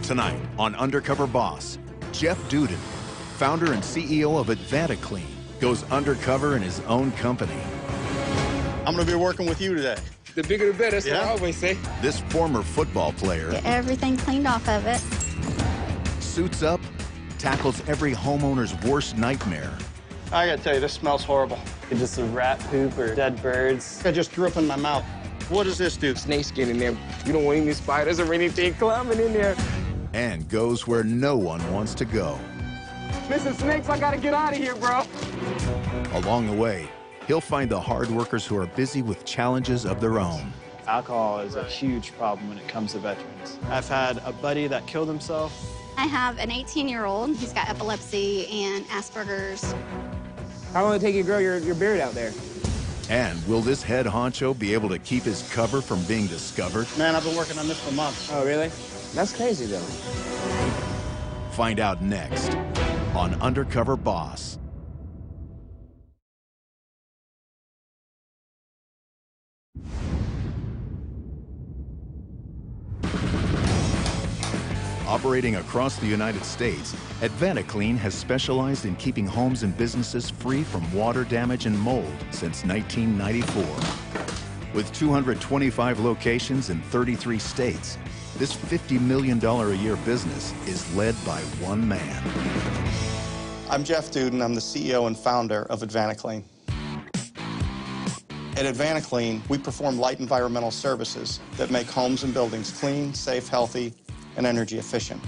Tonight on Undercover Boss, Jeff Dudan, founder and CEO of AdvantaClean, goes undercover in his own company. I'm going to be working with you today. The bigger the better, that's what I always say. This former football player get everything cleaned off of it. Suits up, tackles every homeowner's worst nightmare. I got to tell you, this smells horrible. It's just a rat poop or dead birds. I just threw up in my mouth. What does this do? Snake skin in there. You don't want any spiders or anything climbing in there. And goes where no one wants to go. Listen, snakes, I gotta get out of here, bro. Along the way, he'll find the hard workers who are busy with challenges of their own. Alcohol is a huge problem when it comes to veterans. I've had a buddy that killed himself. I have an 18-year-old who's got epilepsy and Asperger's. How long did it take you to grow your beard out there? And will this head honcho be able to keep his cover from being discovered? Man, I've been working on this for months. Oh, really? That's crazy, though. Find out next on Undercover Boss. Operating across the United States, AdvantaClean has specialized in keeping homes and businesses free from water damage and mold since 1994. With 225 locations in 33 states, this $50 million a year business is led by one man. I'm Jeff Dudan. I'm the CEO and founder of AdvantaClean. At AdvantaClean, we perform light environmental services that make homes and buildings clean, safe, healthy, and energy efficient.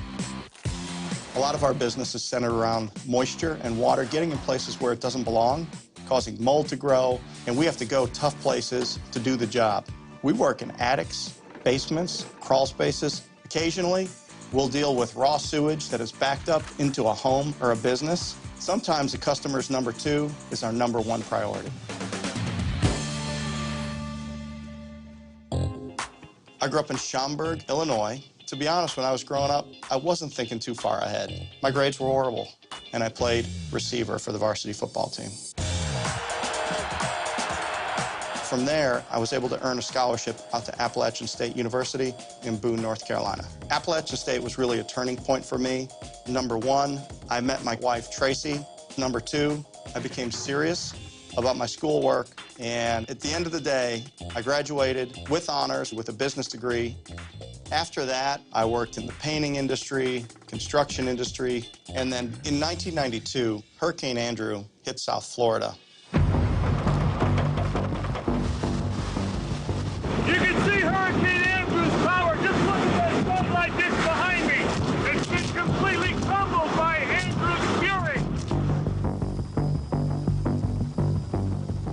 A lot of our business is centered around moisture and water getting in places where it doesn't belong, causing mold to grow, and we have to go tough places to do the job. We work in attics, basements, crawl spaces. Occasionally, we'll deal with raw sewage that is backed up into a home or a business. Sometimes the customer's number two is our number one priority. I grew up in Schaumburg, Illinois. To be honest, when I was growing up, I wasn't thinking too far ahead. My grades were horrible, and I played receiver for the varsity football team. From there, I was able to earn a scholarship out to Appalachian State University in Boone, North Carolina. Appalachian State was really a turning point for me. Number one, I met my wife, Tracy. Number two, I became serious about my schoolwork, and at the end of the day, I graduated with honors with a business degree. After that, I worked in the painting industry, construction industry, and then in 1992, Hurricane Andrew hit South Florida. You can see Hurricane Andrew's power. Just look at that sunlight that's behind me. It's been completely crumbled by Andrew's fury.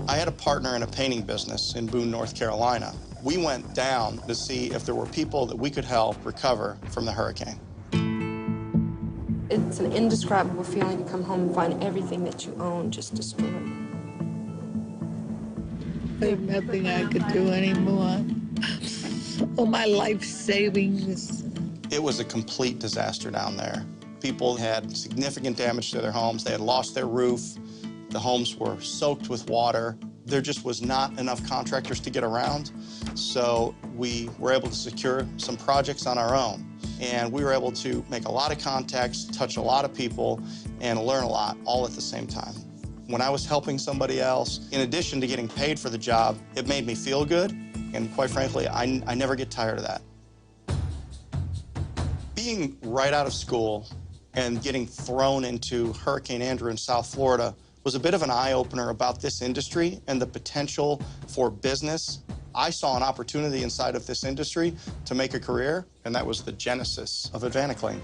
I had a partner in a painting business in Boone, North Carolina. We went down to see if there were people that we could help recover from the hurricane. It's an indescribable feeling to come home and find everything that you own just destroyed. There's nothing I could do anymore. All my life savings. It was a complete disaster down there. People had significant damage to their homes. They had lost their roof. The homes were soaked with water. There just was not enough contractors to get around, so we were able to secure some projects on our own. And we were able to make a lot of contacts, touch a lot of people, and learn a lot all at the same time. When I was helping somebody else, in addition to getting paid for the job, it made me feel good, and quite frankly, I never get tired of that. Being right out of school and getting thrown into Hurricane Andrew in South Florida was a bit of an eye-opener about this industry and the potential for business. I saw an opportunity inside of this industry to make a career, and that was the genesis of AdvantaClean.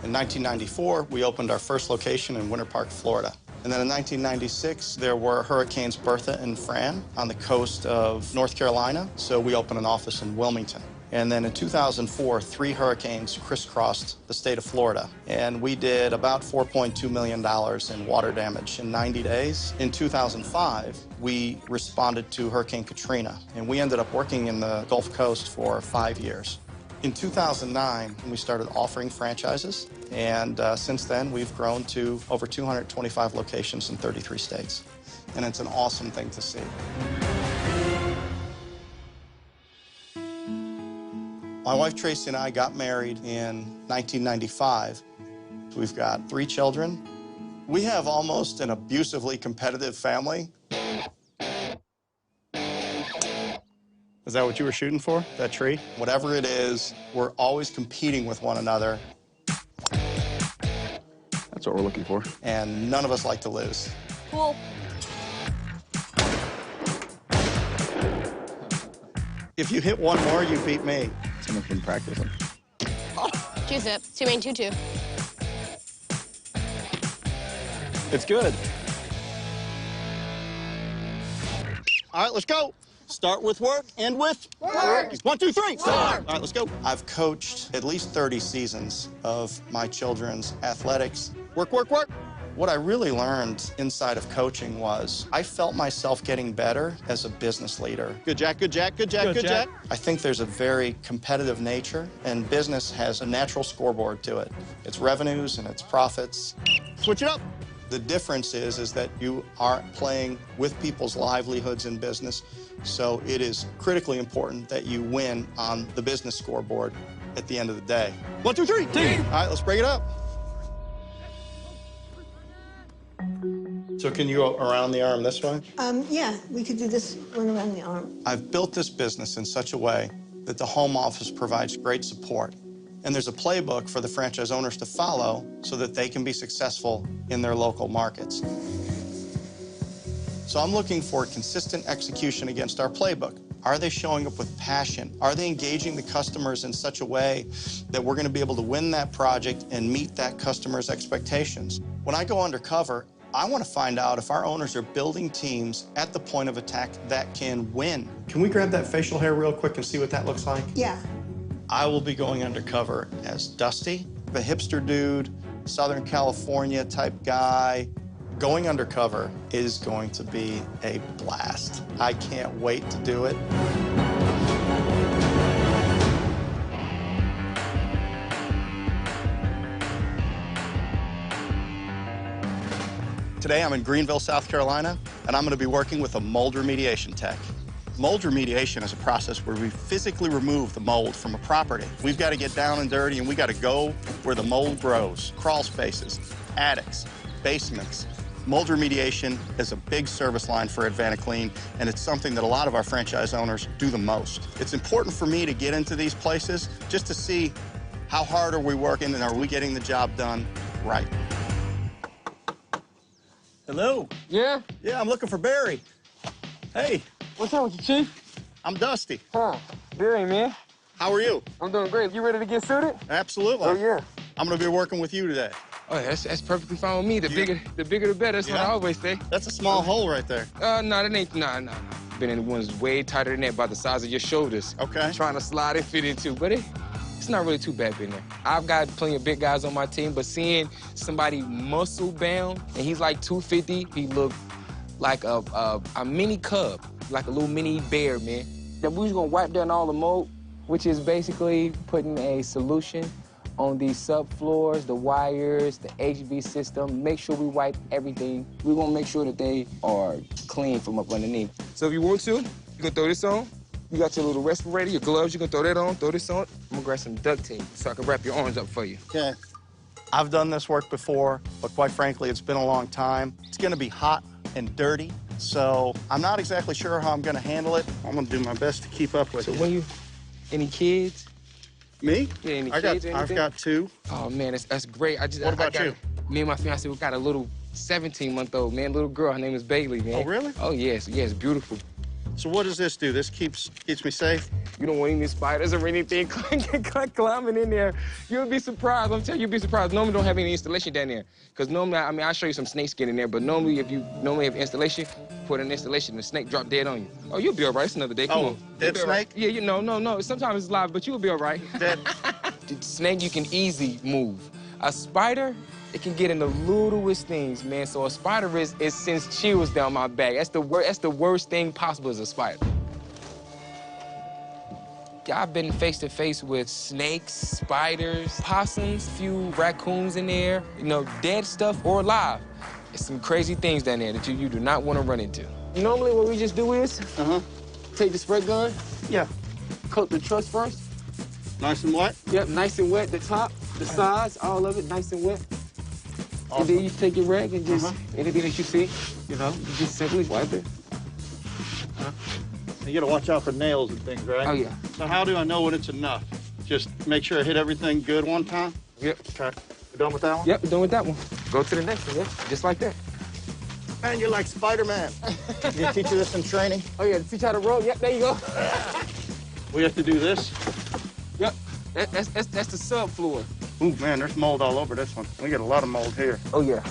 In 1994, we opened our first location in Winter Park, Florida. And then in 1996, there were Hurricanes Bertha and Fran on the coast of North Carolina, so we opened an office in Wilmington. And then in 2004, 3 hurricanes crisscrossed the state of Florida. And we did about $4.2 million in water damage in 90 days. In 2005, we responded to Hurricane Katrina, and we ended up working in the Gulf Coast for 5 years. In 2009, we started offering franchises, and since then, we've grown to over 225 locations in 33 states. And it's an awesome thing to see. My wife Tracy and I got married in 1995. We've got 3 children. We have almost an abusively competitive family. Is that what you were shooting for, that tree? Whatever it is, we're always competing with one another. That's what we're looking for. And none of us like to lose. Cool. If you hit one more, you beat me. Someone's been practicing. 2-zip. 2 main, 2-2. It's good. All right, let's go. Start with work, end with work. 1, 2, 3, start. All right, let's go. I've coached at least 30 seasons of my children's athletics. Work, work, work. What I really learned inside of coaching was I felt myself getting better as a business leader. Good Jack, good Jack, good Jack, good Jack. I think there's a very competitive nature, and business has a natural scoreboard to it. It's revenues and it's profits. Switch it up. The difference is that you aren't playing with people's livelihoods in business, so it is critically important that you win on the business scoreboard at the end of the day. 1, 2, 3, team! All right, let's break it up. So can you go around the arm this way? Yeah, we could do this one around the arm. I've built this business in such a way that the home office provides great support. And there's a playbook for the franchise owners to follow so that they can be successful in their local markets. So I'm looking for consistent execution against our playbook. Are they showing up with passion? Are they engaging the customers in such a way that we're going to be able to win that project and meet that customer's expectations? When I go undercover, I want to find out if our owners are building teams at the point of attack that can win. Can we grab that facial hair real quick and see what that looks like? Yeah. I will be going undercover as Dusty, the hipster dude, Southern California type guy. Going undercover is going to be a blast. I can't wait to do it. Today I'm in Greenville, South Carolina, and I'm going to be working with a mold remediation tech. Mold remediation is a process where we physically remove the mold from a property. We've got to get down and dirty, and we got to go where the mold grows. Crawl spaces, attics, basements. Mold remediation is a big service line for AdvantaClean, and it's something that a lot of our franchise owners do the most. It's important for me to get into these places just to see how hard are we working and are we getting the job done right. Hello? Yeah? Yeah, I'm looking for Barry. Hey. What's up with you, Chief? I'm Dusty. Huh. Barry, man. How are you? I'm doing great. You ready to get suited? Absolutely. Oh, yeah. I'm going to be working with you today. Oh, that's perfectly fine with me. The bigger the better. That's what I always say. That's a small hole right there. No, that ain't, nah. Been in ones way tighter than that, about the size of your shoulders. Okay. Trying to slide and fit into, but it's not really too bad being there. I've got plenty of big guys on my team, but seeing somebody muscle-bound, and he's like 250, he looked like a mini cub, like a little mini bear, man. Then we're just gonna wipe down all the mold, which is basically putting a solution on these subfloors, the wires, the HV system. Make sure we wipe everything. We want to make sure that they are clean from up underneath. So if you want to, you can throw this on. You got your little respirator, your gloves, you can throw that on, throw this on. I'm gonna grab some duct tape so I can wrap your arms up for you. Okay. I've done this work before, but quite frankly, it's been a long time. It's gonna be hot and dirty, so I'm not exactly sure how I'm gonna handle it. I'm gonna do my best to keep up with it. So when you, any kids? Me? Yeah, any kids or anything? I've got 2. Oh man, that's great. What about you? Me and my fiance, we got a little 17-month-old, man, little girl. Her name is Bailey, man. Oh, really? Oh, yes, beautiful. So what does this do? This keeps me safe? You don't want any spiders or anything climbing in there. You'll be surprised. I'm telling you, you'll be surprised. Normally don't have any installation down there. Because normally, I mean, I'll show you some snake skin in there, but normally if you have installation, put an installation, the snake drop dead on you. Oh, you'll be all right. It's another day. Come on. Dead snake? Right. Yeah, no. Sometimes it's live, but you'll be all right. Dead. The snake you can easily move. A spider, it can get in the littlest things, man. So a spider it sends chills down my back. That's the worst thing possible as a spider. I've been face to face with snakes, spiders, possums, a few raccoons in there, dead stuff or alive. There's some crazy things down there that you do not want to run into. Normally what we just do is take the spray gun, coat the truss first, Nice and wet? Yep, nice and wet. The top, the sides, all of it nice and wet. Awesome. And then you take your rag and just, anything that you see, you know, you just simply wipe it. You gotta watch out for nails and things, right? Oh, yeah. So how do I know when it's enough? Just make sure I hit everything good one time? Yep. Okay. You done with that one? Yep, we're done with that one. Go to the next one, yeah, just like that. Man, you're like Spider-Man. Did you teach you this in training? Oh, yeah, teach how to roll. Yep, there you go. We have to do this? Yep, that's the subfloor. Ooh, man, there's mold all over this one. We get a lot of mold here. Oh, yeah.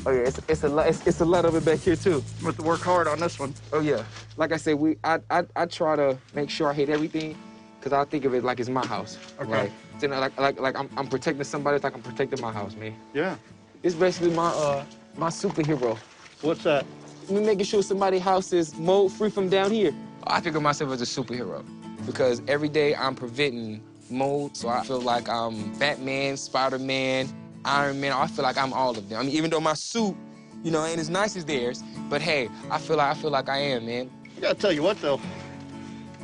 Oh, yeah, it's a lot of it back here, too. We have to work hard on this one. Oh, yeah. Like I said, I try to make sure I hit everything, because I think of it like it's my house. Okay. Right? You know, like I'm protecting somebody, it's like I'm protecting my house, man. Yeah. It's basically my superhero. What's that? Me making sure somebody's house is mold-free from down here. I think of myself as a superhero, because every day I'm preventing mold, so I feel like I'm Batman, Spider-Man, Iron Man. I feel like I'm all of them. I mean, even though my suit, you know, ain't as nice as theirs, but hey, I feel like I am, man. I gotta tell you what, though.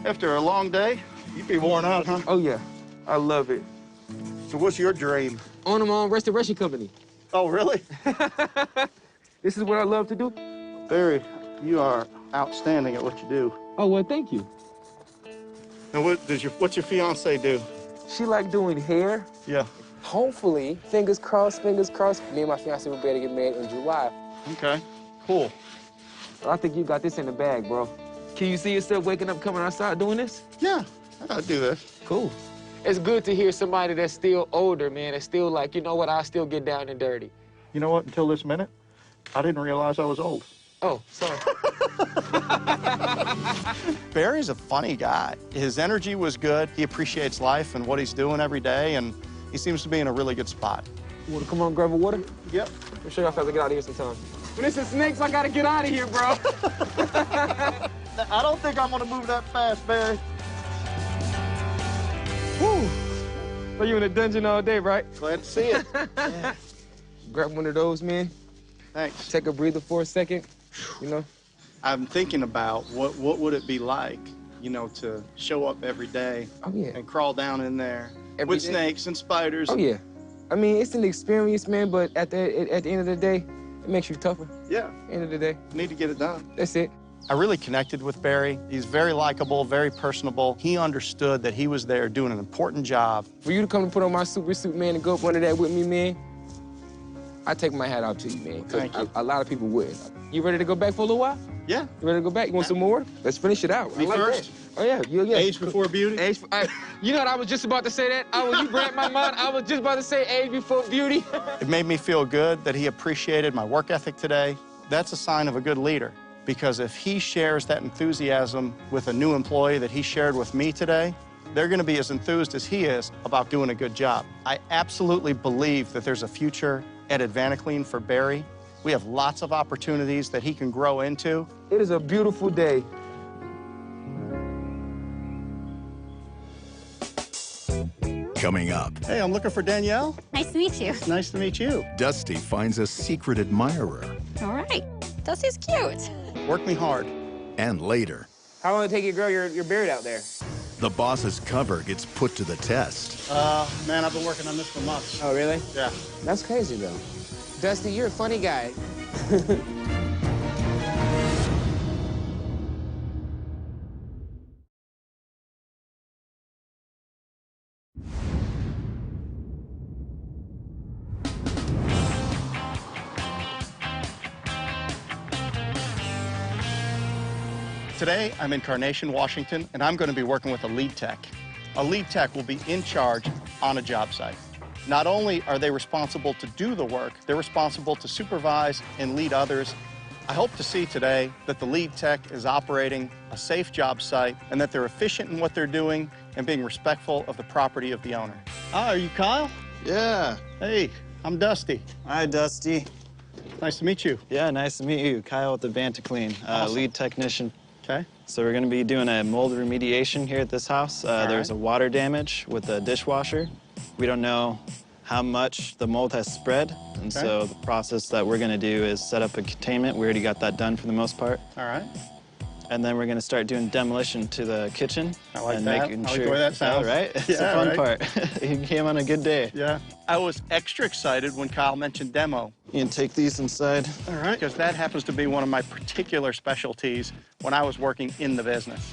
After a long day, you'd be worn out, huh? Oh, yeah. I love it. So what's your dream? Own my own restoration company. Oh, really? This is what I love to do. Barry, you are outstanding at what you do. Oh, well, thank you. And what's your fiance do? She like doing hair. Yeah. Hopefully, fingers crossed, me and my fiance will be able to get married in July. Okay, cool. I think you got this in the bag, bro. Can you see yourself waking up, coming outside doing this? Yeah, I gotta do this. Cool. It's good to hear somebody that's still older, man, that's still like, you know what, I still get down and dirty. You know what, until this minute, I didn't realize I was old. Oh, sorry. Barry's a funny guy. His energy was good. He appreciates life and what he's doing every day, and he seems to be in a really good spot. You want to come on and grab a water? Yep. I'm sure y'all have to get out of here sometime. When it's snakes, I gotta get out of here, bro. I don't think I'm gonna move that fast, Barry. Whew. So you in a dungeon all day, right? Glad to see it. Yeah. Grab one of those, man. Thanks. Take a breather for a second, you know? I'm thinking about what would it be like, you know, to show up every day and crawl down in there with snakes and spiders. Oh, yeah. I mean, it's an experience, man, but at the end of the day, it makes you tougher. Yeah. End of the day. Need to get it done. That's it. I really connected with Barry. He's very likable, very personable. He understood that he was there doing an important job. For you to come and put on my super suit, man, and go up under that with me, man, I take my hat off to you, man. Thank you. A lot of people wouldn't. You ready to go back for a little while? Yeah. You ready to go back? You want some more? Let's finish it out. Me first? That. Oh, yeah. Yeah. Age before beauty? You know what? I was just about to say that. You read my mind. I was just about to say age before beauty. It made me feel good that he appreciated my work ethic today. That's a sign of a good leader, because if he shares that enthusiasm with a new employee that he shared with me today, they're going to be as enthused as he is about doing a good job. I absolutely believe that there's a future at AdvantaClean for Barry. We have lots of opportunities that he can grow into. It is a beautiful day. Coming up. Hey, I'm looking for Danielle. Nice to meet you. Nice to meet you. Dusty finds a secret admirer. All right. Dusty's cute. Work me hard. And later, How long did it take you to grow your beard out there? the boss's cover gets put to the test. Man, I've been working on this for months. Oh, really? Yeah. That's crazy, though. Dusty, you're a funny guy. Today, I'm in Carnation, Washington, and I'm going to be working with a lead tech. A lead tech will be in charge on a job site. Not only are they responsible to do the work, they're responsible to supervise and lead others. I hope to see today that the lead tech is operating a safe job site and that they're efficient in what they're doing and being respectful of the property of the owner. Hi, are you Kyle? Yeah. Hey, I'm Dusty. Hi, Dusty. Nice to meet you. Yeah, nice to meet you. Kyle with AdvantaClean, Awesome. lead technician. Okay. So we're going to be doing a mold remediation here at this house. There's a water damage with the dishwasher. We don't know how much the mold has spread, and so the process that we're going to do is set up a containment. We already got that done for the most part. All right. And then we're gonna start doing demolition to the kitchen. I like and that. Making I like sure, the way that sounds. Yeah, right? It's Yeah, the fun right. part. You came on a good day. Yeah. I was extra excited when Kyle mentioned demo. You can take these inside. All right. Because that happens to be one of my particular specialties when I was working in the business.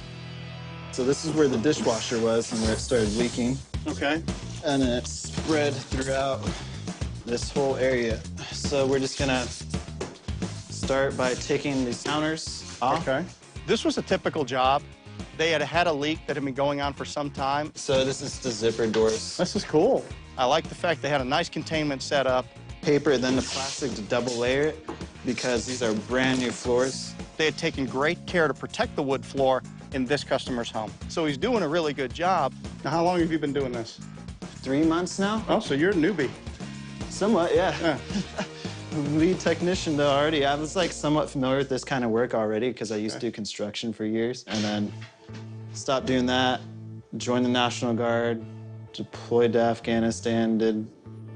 So this is where the dishwasher was and where it started leaking. Okay. And then it spread throughout this whole area. So we're just gonna start by taking these counters off. Okay. This was a typical job. They had had a leak that had been going on for some time. So this is the zipper doors. This is cool. I like the fact they had a nice containment set up. Paper, then the plastic to double layer it because these are brand new floors. They had taken great care to protect the wood floor in this customer's home. So he's doing a really good job. Now, how long have you been doing this? 3 months now. Oh, so you're a newbie. Somewhat, yeah. Lead technician though already. I was like somewhat familiar with this kind of work already because I used to do construction for years and then stopped doing that, joined the National Guard, deployed to Afghanistan, did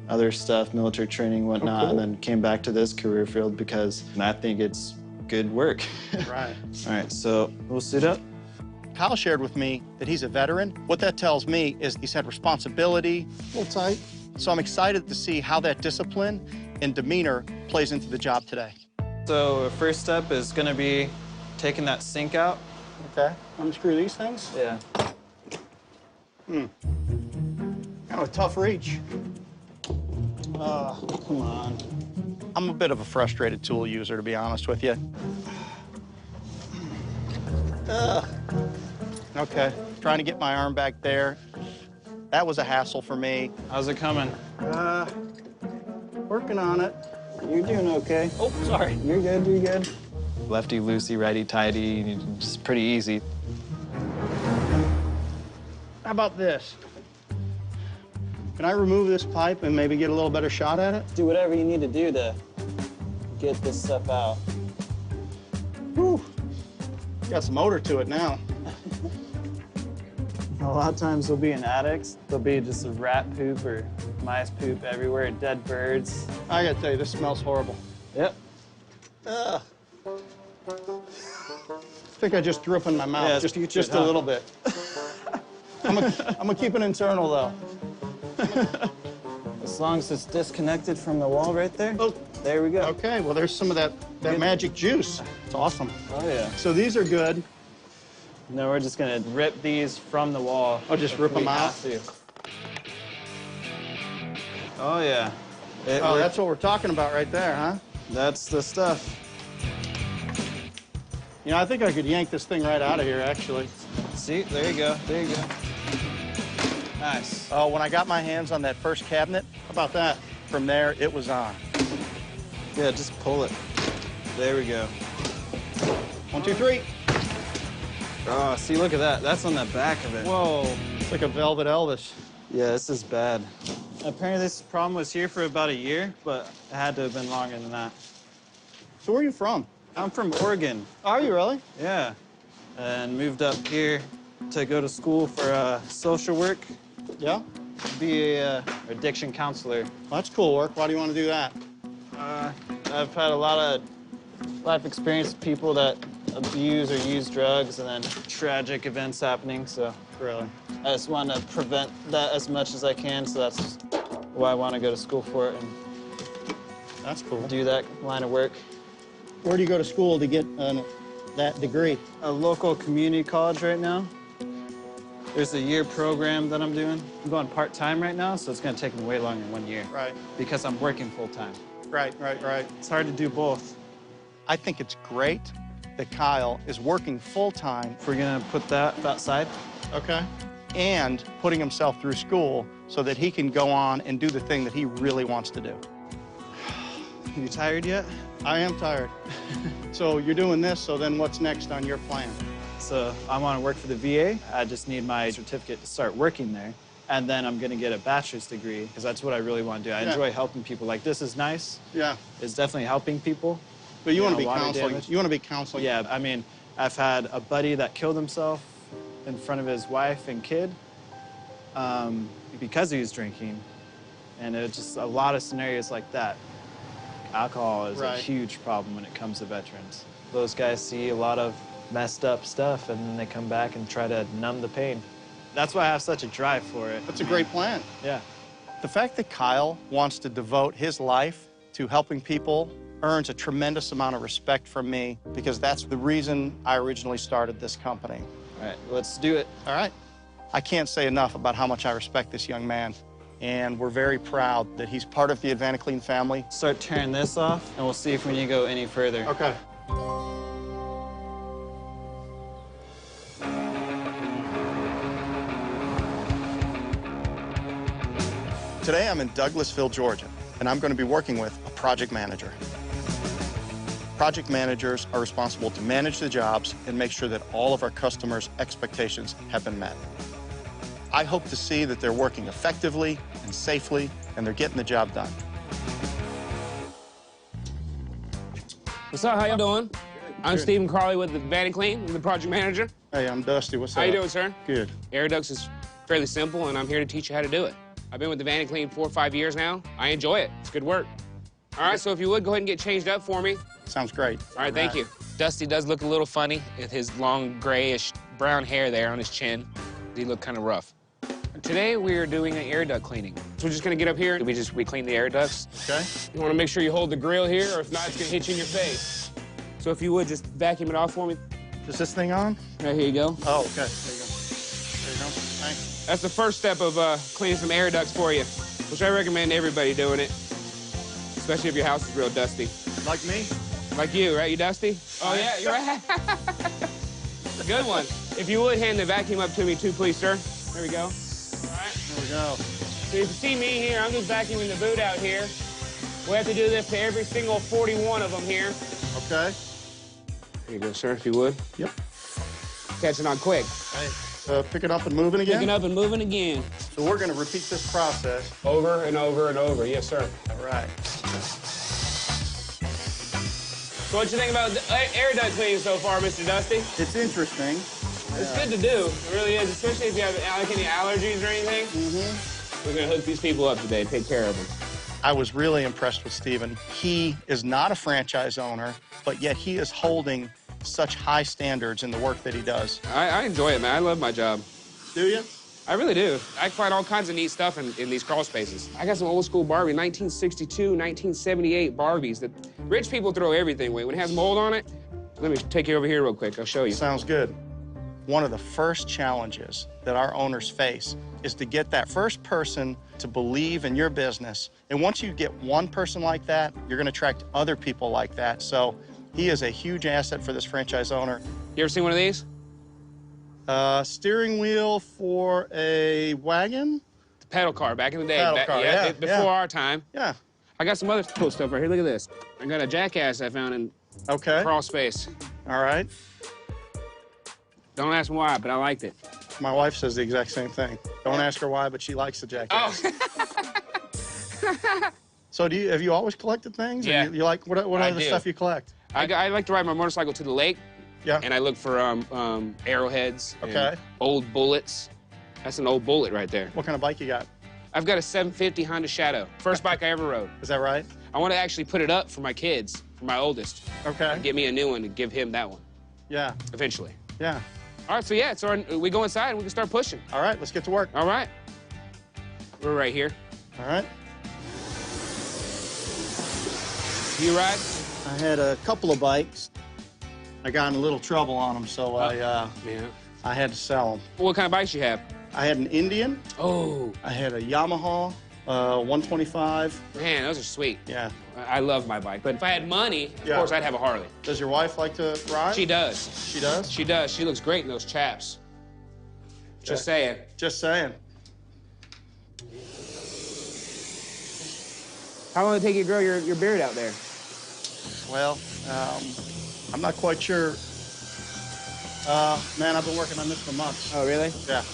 other stuff, military training, whatnot, cool. and then came back to this career field because I think it's good work. Right. All right, so we'll suit up. Kyle shared with me that he's a veteran. What that tells me is he's had responsibility, a little tight. So I'm excited to see how that discipline and demeanor plays into the job today. So the first step is gonna be taking that sink out. Okay. Unscrew these things? Yeah. Kind of a tough reach. Oh, come on. I'm a bit of a frustrated tool user, to be honest with you. Okay, trying to get my arm back there. That was a hassle for me. How's it coming? Working on it. You're doing okay. Oh, sorry. You're good, you're good. Lefty loosey, righty tighty, just pretty easy. How about this? Can I remove this pipe and maybe get a little better shot at it? Do whatever you need to do to get this stuff out. Whew. Got some odor to it now. A lot of times there'll be in attics, there'll be just a rat poop or mice poop everywhere, dead birds. I gotta tell you, this smells horrible. Yep. Ugh. I think I just threw up in my mouth, Yeah, just a little bit. I'm gonna keep it internal, though. As long as it's disconnected from the wall right there. Oh. There we go. Okay, well, there's some of that magic juice. It's awesome. Oh, yeah. So these are good. Now we're just gonna rip these from the wall. Oh, just rip them out? Oh, yeah. That's what we're talking about right there, huh? That's the stuff. You know, I think I could yank this thing right out of here, actually. See, there you go, there you go. Nice. Oh, when I got my hands on that first cabinet, how about that? From there, it was on. Yeah, just pull it. There we go. 1, 2, 3. Oh, see, look at that. That's on the back of it. Whoa, it's like a Velvet Elvis. Yeah, this is bad. Apparently this problem was here for about a year, but it had to have been longer than that. So where are you from? I'm from Oregon. Are you really? Yeah. And moved up here to go to school for social work. Yeah? Be a addiction counselor. Well, that's cool work. Why do you want to do that? I've had a lot of life experience with people that abuse or use drugs and then tragic events happening, so. Really? I just want to prevent that as much as I can, so that's why I want to go to school for it and That's cool. do that line of work. Where do you go to school to get that degree? A local community college right now. There's a year program that I'm doing. I'm going part-time right now, so it's going to take me way longer than 1 year. Right. Because I'm working full-time. Right. It's hard to do both. I think it's great that Kyle is working full-time. If we're going to put that outside. Okay. And putting himself through school so that he can go on and do the thing that he really wants to do. You tired yet? I am tired. So you're doing this, so then what's next on your plan? So I want to work for the VA. I just need my certificate to start working there. And then I'm going to get a bachelor's degree, because that's what I really want to do. I enjoy helping people. Like, this is nice. Yeah. It's definitely helping people. But you want to be water counseling. damage. You want to be counseling. Yeah, I mean, I've had a buddy that killed himself in front of his wife and kid because he was drinking. And it's just a lot of scenarios like that. Alcohol is a huge problem when it comes to veterans. Those guys see a lot of messed up stuff, and then they come back and try to numb the pain. That's why I have such a drive for it. That's a great plan. Yeah. The fact that Kyle wants to devote his life to helping people earns a tremendous amount of respect from me, because that's the reason I originally started this company. All right, let's do it. All right. I can't say enough about how much I respect this young man, and we're very proud that he's part of the AdvantaClean family. Start tearing this off, and we'll see if we need to go any further. Okay. Today I'm in Douglasville, Georgia, and I'm going to be working with a project manager. Project managers are responsible to manage the jobs and make sure that all of our customers' expectations have been met. I hope to see that they're working effectively and safely, and they're getting the job done. What's up? How y'all doing? I'm Stephen Crawley with AdvantaClean. I'm the project manager. Hey, I'm Dusty. What's up? How you doing, sir? Good. Air ducts is fairly simple, and I'm here to teach you how to do it. I've been with AdvantaClean 4 or 5 years now. I enjoy it. It's good work. All right, so if you would, go ahead and get changed up for me. Sounds great. All right, thank you. Dusty does look a little funny with his long, grayish brown hair there on his chin. He looked kind of rough. Today, we are doing an air duct cleaning. So we're just gonna get up here, we clean the air ducts. Okay. You wanna make sure you hold the grill here, or if not, it's gonna hit you in your face. So if you would, just vacuum it off for me. Is this thing on? Right, here you go. Oh, okay. There you go. There you go. Thanks. That's the first step of cleaning some air ducts for you, which I recommend everybody doing it, especially if your house is real dusty. Like me? Like you, right? You dusty? Oh, yeah, you're right. Good one. If you would, hand the vacuum up to me, too, please, sir. There we go. All right. There we go. So if you see me here, I'm just vacuuming the boot out here. We have to do this to every single 41 of them here. Okay. There you go, sir, if you would. Yep. Catching on quick. Hey, picking up and moving again? Picking up and moving again. So we're going to repeat this process. Over and over and over. Yes, sir. All right. So what you think about the air duct cleaning so far, Mr. Dusty? It's interesting. It's good to do. It really is, especially if you have like any allergies or anything. Mm-hmm. We're going to hook these people up today, take care of them. I was really impressed with Stephen. He is not a franchise owner, but yet he is holding such high standards in the work that he does. I enjoy it, man. I love my job. Do you? I really do. I find all kinds of neat stuff in these crawl spaces. I got some old school Barbie, 1962, 1978 Barbies that rich people throw everything away. When it has mold on it, let me take you over here real quick. I'll show you. Sounds good. One of the first challenges that our owners face is to get that first person to believe in your business. And once you get one person like that, you're going to attract other people like that. So he is a huge asset for this franchise owner. You ever seen one of these? Steering wheel for a wagon? The pedal car, back in the day. Pedal car, yeah, before our time. Yeah. I got some other cool stuff right here. Look at this. I got a jackass I found in crawl space. All right. Don't ask me why, but I liked it. My wife says the exact same thing. Don't ask her why, but she likes the jackass. Oh. So have you always collected things? Yeah. You like, what other stuff you collect? I like to ride my motorcycle to the lake. Yeah. And I look for arrowheads. Okay. And old bullets. That's an old bullet right there. What kind of bike you got? I've got a 750 Honda Shadow. First bike I ever rode. Is that right? I want to actually put it up for my kids, for my oldest. Okay. Get me a new one and give him that one. Yeah. Eventually. Yeah. All right, so yeah, we go inside and we can start pushing. All right, let's get to work. All right. We're right here. All right. You ride? I had a couple of bikes. I got in a little trouble on them, so I had to sell them. What kind of bikes you have? I had an Indian. Oh. I had a Yamaha 125. Man, those are sweet. Yeah. I love my bike, but if I had money, of course, I'd have a Harley. Does your wife like to ride? She does. She does? She does. She looks great in those chaps. Just saying. Just saying. How long did it take you to grow your beard out there? Well, I'm not quite sure. Man, I've been working on this for months. Oh, really? Yeah.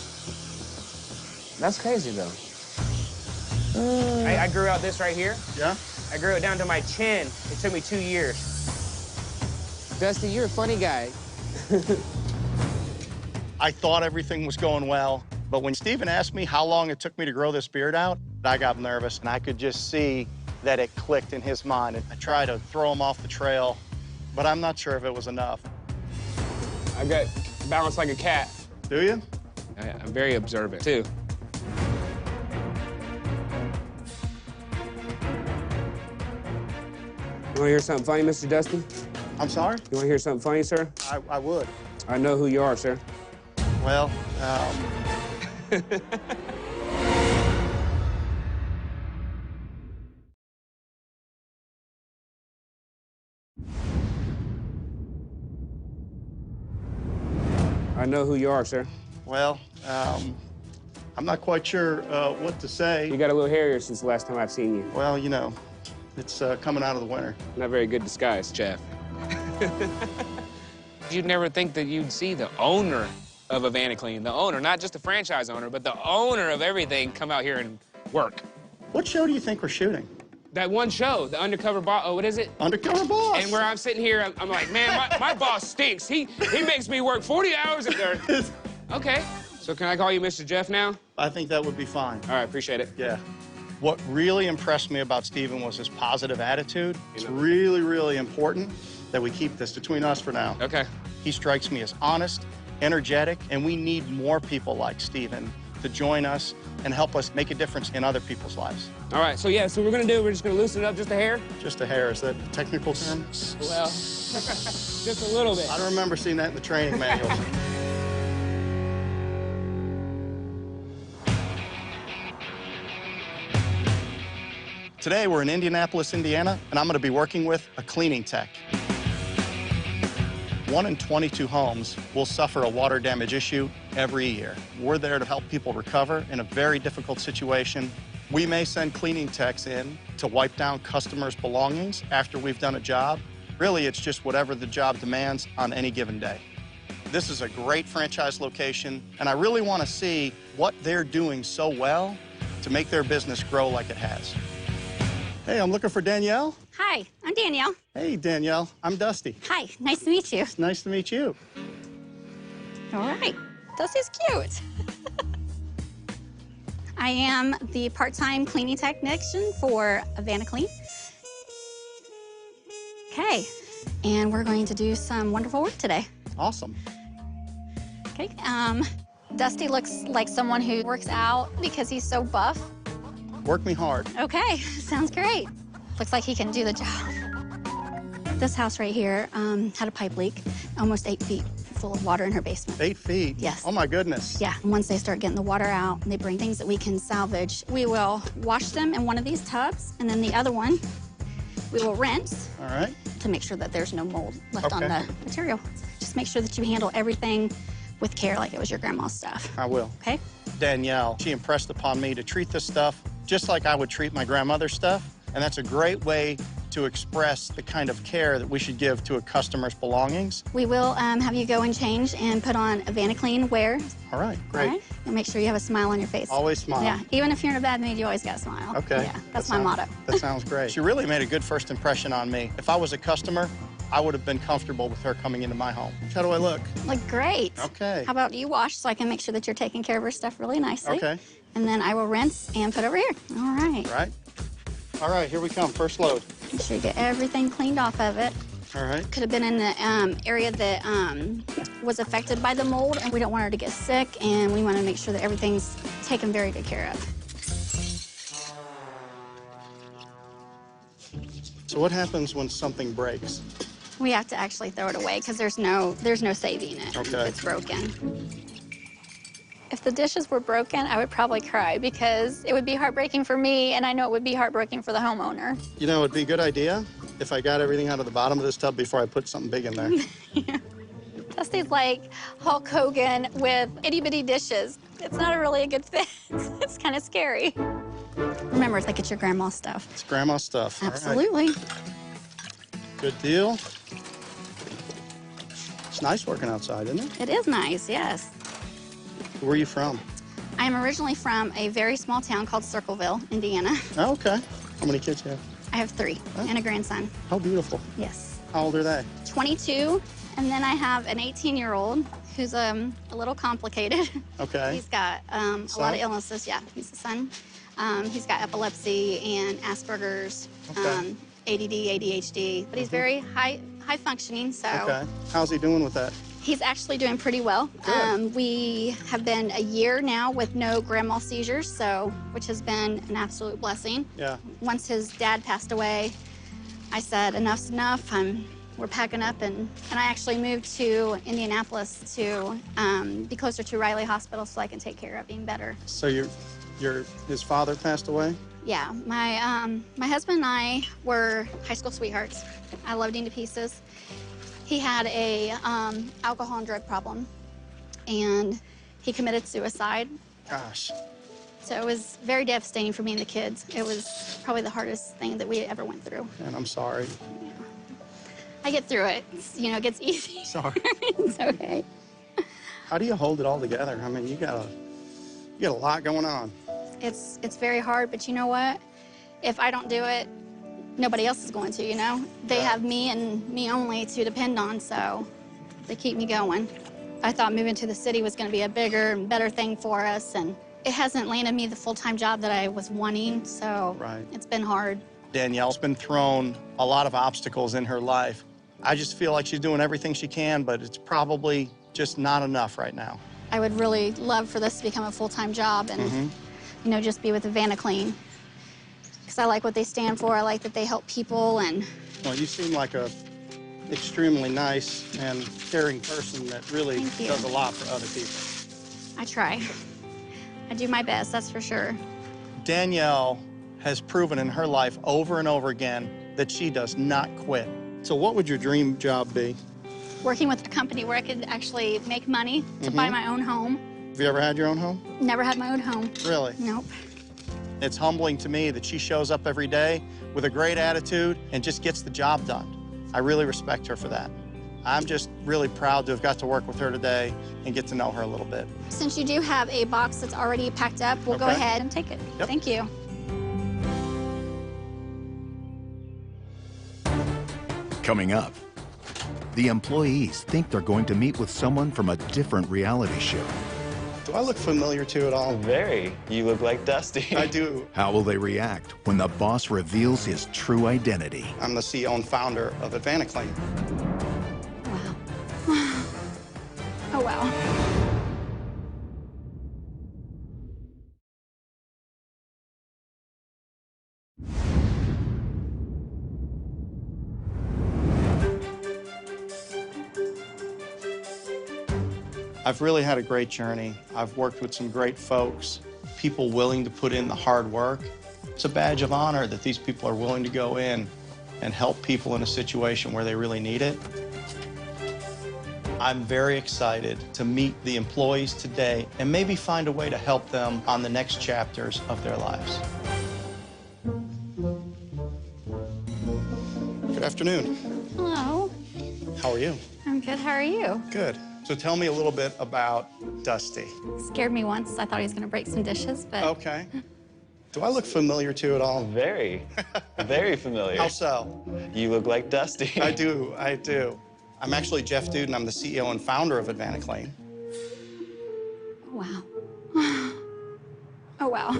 That's crazy, though. I grew out this right here. Yeah? I grew it down to my chin. It took me 2 years. Dusty, you're a funny guy. I thought everything was going well, but when Stephen asked me how long it took me to grow this beard out, I got nervous, and I could just see that it clicked in his mind. And I tried to throw him off the trail, but I'm not sure if it was enough. I got balance like a cat. Do you? I'm very observant, too. You want to hear something funny, Mr. Dusty? I'm sorry? You want to hear something funny, sir? I would. I know who you are, sir. Well, I know who you are, sir. Well, I'm not quite sure what to say. You got a little hairier since the last time I've seen you. Well, you know, it's coming out of the winter. Not very good disguise, Jeff. You'd never think that you'd see the owner of AdvantaClean, the owner, not just the franchise owner, but the owner of everything, come out here and work. What show do you think we're shooting? That one show, the Undercover Boss. Oh, what is it? Undercover Boss. And where I'm sitting here, I'm like, man, my boss stinks. He makes me work 40 hours a day. Okay. So can I call you Mr. Jeff now? I think that would be fine. All right, appreciate it. Yeah. What really impressed me about Steven was his positive attitude. It's really, really important that we keep this between us for now. Okay. He strikes me as honest, energetic, and we need more people like Steven to join us and help us make a difference in other people's lives. All right, so yeah, so we're gonna do, we're just gonna loosen it up just a hair? Just a hair, is that a technical term? Well, just a little bit. I don't remember seeing that in the training manual. Today, we're in Indianapolis, Indiana, and I'm gonna be working with a cleaning tech. 1 in 22 homes will suffer a water damage issue every year. We're there to help people recover in a very difficult situation. We may send cleaning techs in to wipe down customers' belongings after we've done a job. Really, it's just whatever the job demands on any given day. This is a great franchise location, and I really want to see what they're doing so well to make their business grow like it has. Hey, I'm looking for Danielle. Hi, I'm Danielle. Hey, Danielle. I'm Dusty. Hi, nice to meet you. It's nice to meet you. All right, Dusty's cute. I am the part-time cleaning technician for AdvantaClean. Okay, and we're going to do some wonderful work today. Awesome. Okay, Dusty looks like someone who works out because he's so buff. Work me hard. Okay, sounds great. Looks like he can do the job. This house right here had a pipe leak, almost 8 feet full of water in her basement. 8 feet? Yes. Oh, my goodness. Yeah, and once they start getting the water out and they bring things that we can salvage, we will wash them in one of these tubs, and then the other one we will rinse. All right. To make sure that there's no mold left on Okay. the material. Just make sure that you handle everything with care like it was your grandma's stuff. I will. Okay? Danielle, she impressed upon me to treat this stuff just like I would treat my grandmother's stuff, and that's a great way to express the kind of care that we should give to a customer's belongings. We will have you go and change and put on AdvantaClean wear. All right, great. All right? And make sure you have a smile on your face. Always smile. Yeah, even if you're in a bad mood, you always got to smile. Okay. Yeah, that's my motto. That sounds great. She really made a good first impression on me. If I was a customer, I would have been comfortable with her coming into my home. How do I look? Look great. Okay. How about you wash so I can make sure that you're taking care of her stuff really nicely. Okay. And then I will rinse and put over here. All right. Right. All right, here we come. First load. Make sure you get everything cleaned off of it. All right. Could have been in the area that was affected by the mold, and we don't want her to get sick, and we want to make sure that everything's taken very good care of. So what happens when something breaks? We have to actually throw it away because there's no saving it. Okay. It's broken. If the dishes were broken, I would probably cry because it would be heartbreaking for me, and I know it would be heartbreaking for the homeowner. You know, it'd be a good idea if I got everything out of the bottom of this tub before I put something big in there. Yeah. Dusty's like Hulk Hogan with itty-bitty dishes. It's not really a good fit. It's kind of scary. Remember, it's like it's your grandma's stuff. It's grandma's stuff. Absolutely. All right. Good deal. It's nice working outside, isn't it? It is nice, yes. Where are you from? I'm originally from a very small town called Circleville, Indiana. Oh, okay. How many kids do you have? I have 3 and a grandson. How beautiful. Yes. How old are they? 22, and then I have an 18-year-old who's a little complicated. Okay. He's got a lot of illnesses. Yeah, he's a son. He's got epilepsy and Asperger's, ADD, ADHD, but he's very high functioning. So. Okay. How's he doing with that? He's actually doing pretty well. We have been a year now with no grand mal seizures, which has been an absolute blessing. Yeah. Once his dad passed away, I said, enough's enough. We're packing up, and I actually moved to Indianapolis to be closer to Riley Hospital so I can take care of him better. So his father passed away? Yeah, my husband and I were high school sweethearts. I loved him to pieces. He had a alcohol and drug problem, and he committed suicide. Gosh. So it was very devastating for me and the kids. It was probably the hardest thing that we ever went through. And I'm sorry. Yeah. I get through it. It gets easy. Sorry. It's okay. How do you hold it all together? I mean, you got a lot going on. It's very hard, but you know what? If I don't do it, nobody else is going to, you know? They have me and me only to depend on, so they keep me going. I thought moving to the city was going to be a bigger and better thing for us, and it hasn't landed me the full-time job that I was wanting, so it's been hard. Danielle's been thrown a lot of obstacles in her life. I just feel like she's doing everything she can, but it's probably just not enough right now. I would really love for this to become a full-time job and, just be with AdvantaClean. Because I like what they stand for. I like that they help people and... Well, you seem like a extremely nice and caring person that really does a lot for other people. I try. I do my best, that's for sure. Danielle has proven in her life over and over again that she does not quit. So what would your dream job be? Working with a company where I could actually make money to buy my own home. Have you ever had your own home? Never had my own home. Really? Nope. It's humbling to me that she shows up every day with a great attitude and just gets the job done. I really respect her for that. I'm just really proud to have got to work with her today and get to know her a little bit. Since you do have a box that's already packed up, we'll go ahead and take it. Yep. Thank you. Coming up, the employees think they're going to meet with someone from a different reality show. Do I look familiar to you at all? Very. You look like Dusty. I do. How will they react when the boss reveals his true identity? I'm the CEO and founder of AdvantaClean. Wow. Oh, wow. I've really had a great journey. I've worked with some great folks, people willing to put in the hard work. It's a badge of honor that these people are willing to go in and help people in a situation where they really need it. I'm very excited to meet the employees today and maybe find a way to help them on the next chapters of their lives. Good afternoon. Hello. How are you? I'm good. How are you? Good. So tell me a little bit about Dusty. Scared me once. I thought he was going to break some dishes, but... Okay. Do I look familiar to you at all? Very. Very familiar. How so? You look like Dusty. I do. I do. I'm actually Jeff Dudan. I'm the CEO and founder of AdvantaClean. Wow. Oh, wow.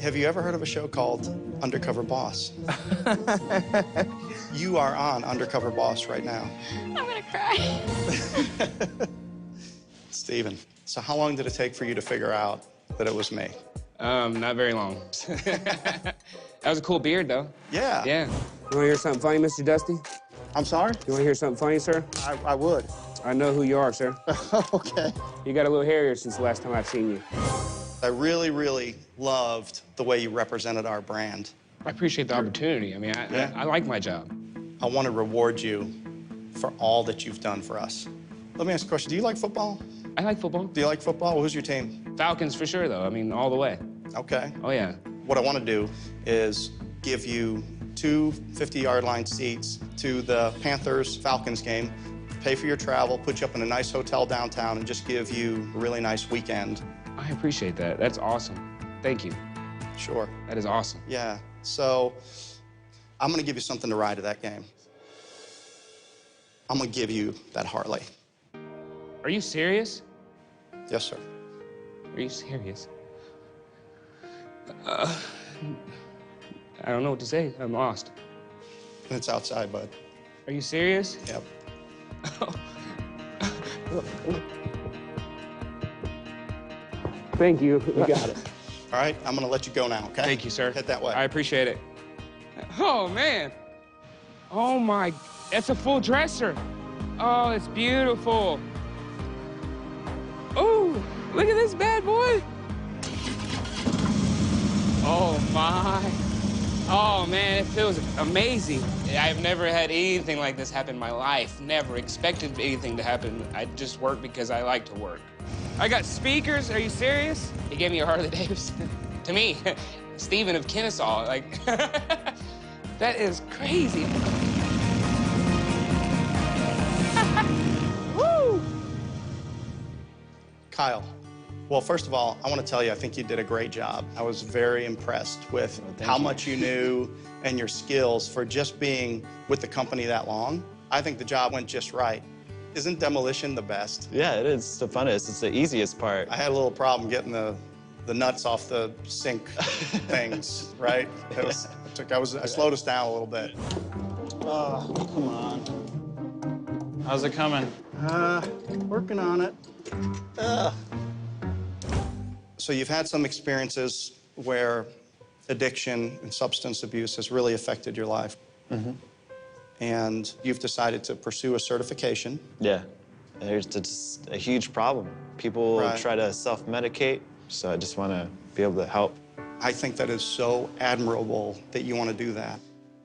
Have you ever heard of a show called Undercover Boss? You are on Undercover Boss right now. I'm gonna cry. Steven, so how long did it take for you to figure out that it was me? Not very long. That was a cool beard, though. Yeah. Yeah. You want to hear something funny, Mr. Dusty? I'm sorry? You want to hear something funny, sir? I would. I know who you are, sir. Okay. You got a little hairier since the last time I've seen you. I really, really loved the way you represented our brand. I appreciate the opportunity. I mean, I like my job. I want to reward you for all that you've done for us. Let me ask you a question. Do you like football? I like football. Do you like football? Who's your team? Falcons for sure, though. I mean, all the way. Okay. Oh, yeah. What I want to do is give you 2 50-yard line seats to the Panthers-Falcons game, pay for your travel, put you up in a nice hotel downtown, and just give you a really nice weekend. I appreciate that. That's awesome. Thank you. Sure. That is awesome. Yeah. So I'm going to give you something to ride to that game. I'm going to give you that Harley. Are you serious? Yes, sir. Are you serious? I don't know what to say. I'm lost. It's outside, bud. Are you serious? Yep. Thank you. You got it. All right, I'm gonna let you go now, okay? Thank you, sir. Head that way. I appreciate it. Oh, man. Oh, my. That's a full dresser. Oh, it's beautiful. Oh, look at this bad boy. Oh, my. Oh, man, it feels amazing. I've never had anything like this happen in my life. Never expected anything to happen. I just work because I like to work. I got speakers. Are you serious? He gave me a Harley Davidson. To me, Steven of Kennesaw. Like, that is crazy. Woo! Kyle, well, first of all, I want to tell you, I think you did a great job. I was very impressed with how much you knew and your skills for just being with the company that long. I think the job went just right. Isn't demolition the best? Yeah, it is the funnest. It's the easiest part. I had a little problem getting the nuts off the sink things, right? I slowed us down a little bit. Oh, come on. How's it coming? Working on it. So you've had some experiences where addiction and substance abuse has really affected your life. Mm-hmm. And you've decided to pursue a certification. Yeah, there's just a huge problem. People try to self-medicate, so I just want to be able to help. I think that is so admirable that you want to do that.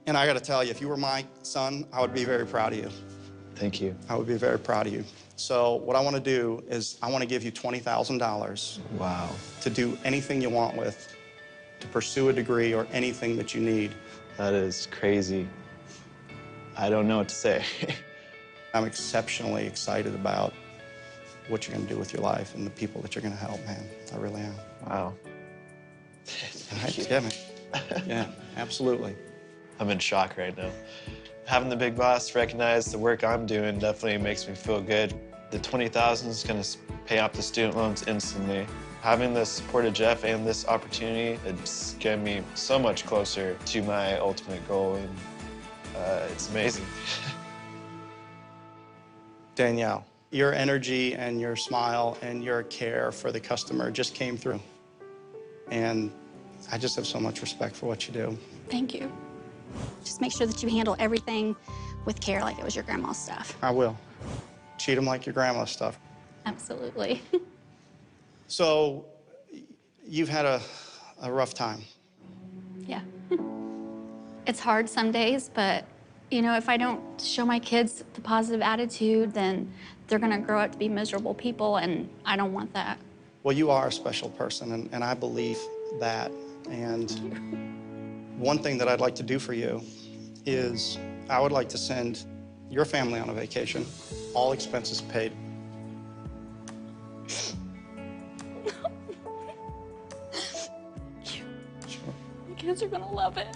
And I got to tell you, if you were my son, I would be very proud of you. Thank you. I would be very proud of you. So what I want to do is I want to give you $20,000. Wow. To do anything you want with, to pursue a degree or anything that you need. That is crazy. I don't know what to say. I'm exceptionally excited about what you're going to do with your life and the people that you're going to help, man. I really am. Wow. Right? Yeah, man. Yeah, absolutely. I'm in shock right now. Having the big boss recognize the work I'm doing definitely makes me feel good. The $20,000 is going to pay off the student loans instantly. Having the support of Jeff and this opportunity, it's getting me so much closer to my ultimate goal, and it's amazing. Danielle, your energy and your smile and your care for the customer just came through. And I just have so much respect for what you do. Thank you. Just make sure that you handle everything with care like it was your grandma's stuff. I will. Treat them like your grandma's stuff. Absolutely. So, you've had a rough time. Yeah. It's hard some days, but, you know, if I don't show my kids the positive attitude, then they're gonna grow up to be miserable people, and I don't want that. Well, you are a special person, and I believe that. And one thing that I'd like to do for you is I would like to send your family on a vacation, all expenses paid. My kids are gonna love it.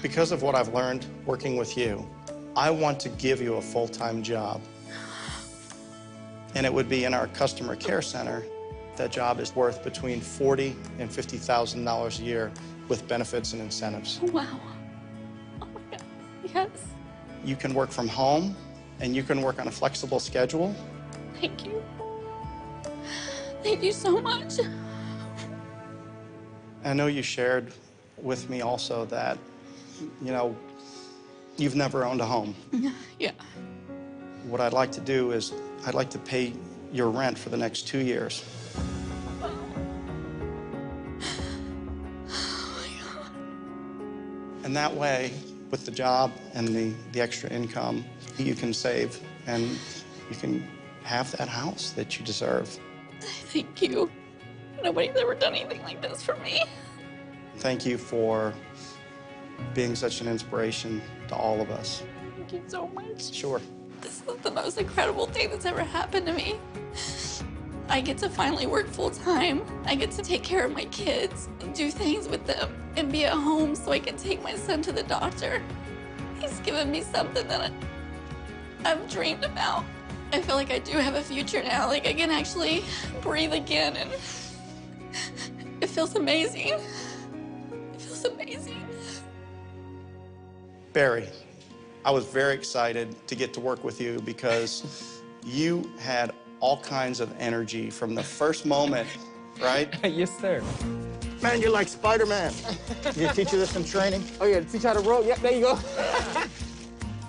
Because of what I've learned working with you, I want to give you a full-time job. And it would be in our customer care center. That job is worth between $40,000 and $50,000 a year with benefits and incentives. Wow. Oh my God. Yes. You can work from home, and you can work on a flexible schedule. Thank you. Thank you so much. I know you shared with me also that, you know, you've never owned a home. Yeah. What I'd like to do is I'd like to pay your rent for the next 2 years. And that way, with the job and the extra income, you can save and you can have that house that you deserve. Thank you. Nobody's ever done anything like this for me. Thank you for being such an inspiration to all of us. Thank you so much. Sure. This is the most incredible thing that's ever happened to me. I get to finally work full-time. I get to take care of my kids and do things with them and be at home so I can take my son to the doctor. He's given me something that I've dreamed about. I feel like I do have a future now. Like I can actually breathe again, and it feels amazing. It feels amazing. Barry, I was very excited to get to work with you because You had all kinds of energy from the first moment, right? Yes, sir. Man, you're like Spider-Man. Did you teach you this in training? Oh, yeah, teach how to rope. Yep, there you go. I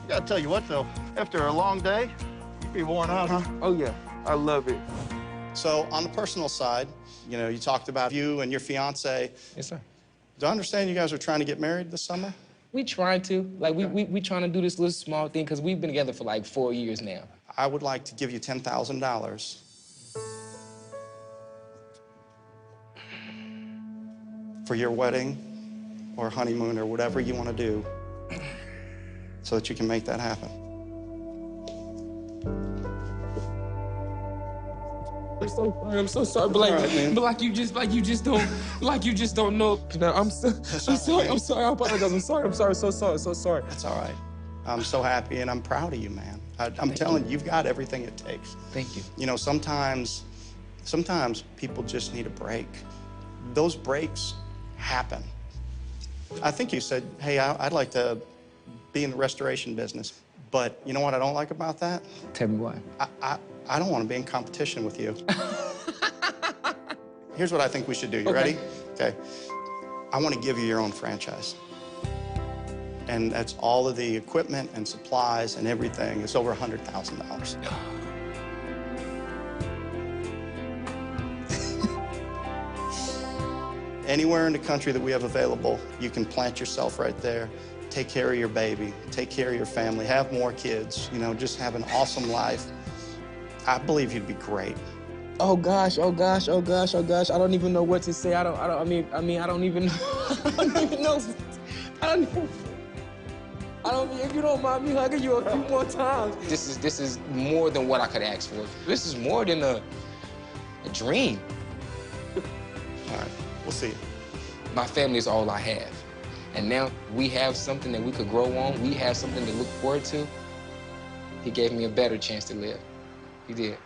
gotta tell you what, though. After a long day, you'd be worn out, huh? Oh, yeah, I love it. So on the personal side, you know, you talked about you and your fiance. Yes, sir. Do I understand you guys are trying to get married this summer? We trying to. Like, we trying to do this little small thing because we've been together for like 4 years now. I would like to give you $10,000 for your wedding or honeymoon or whatever you want to do so that you can make that happen. I'm so sorry. I'm so sorry. But like, right, but like you just don't know. I'm sorry. I'm sorry. I apologize. I'm sorry. So sorry. That's all right. I'm so happy and I'm proud of you, man. I'm telling you, you've got everything it takes. Thank you. You know, sometimes people just need a break. Those breaks happen. I think you said, hey, I'd like to be in the restoration business. But you know what I don't like about that? Tell me why. I don't want to be in competition with you. Here's what I think we should do. You ready? Okay. I want to give you your own franchise. And that's all of the equipment and supplies and everything. It's over $100,000. Anywhere in the country that we have available, you can plant yourself right there. Take care of your baby, take care of your family, have more kids, you know, just have an awesome life. I believe you'd be great. Oh gosh. I don't even know what to say. I don't even know. If you don't mind me hugging you a few more times. This is more than what I could ask for. This is more than a dream. All right, we'll see you. My family is all I have. And now we have something that we could grow on. We have something to look forward to. He gave me a better chance to live. He did.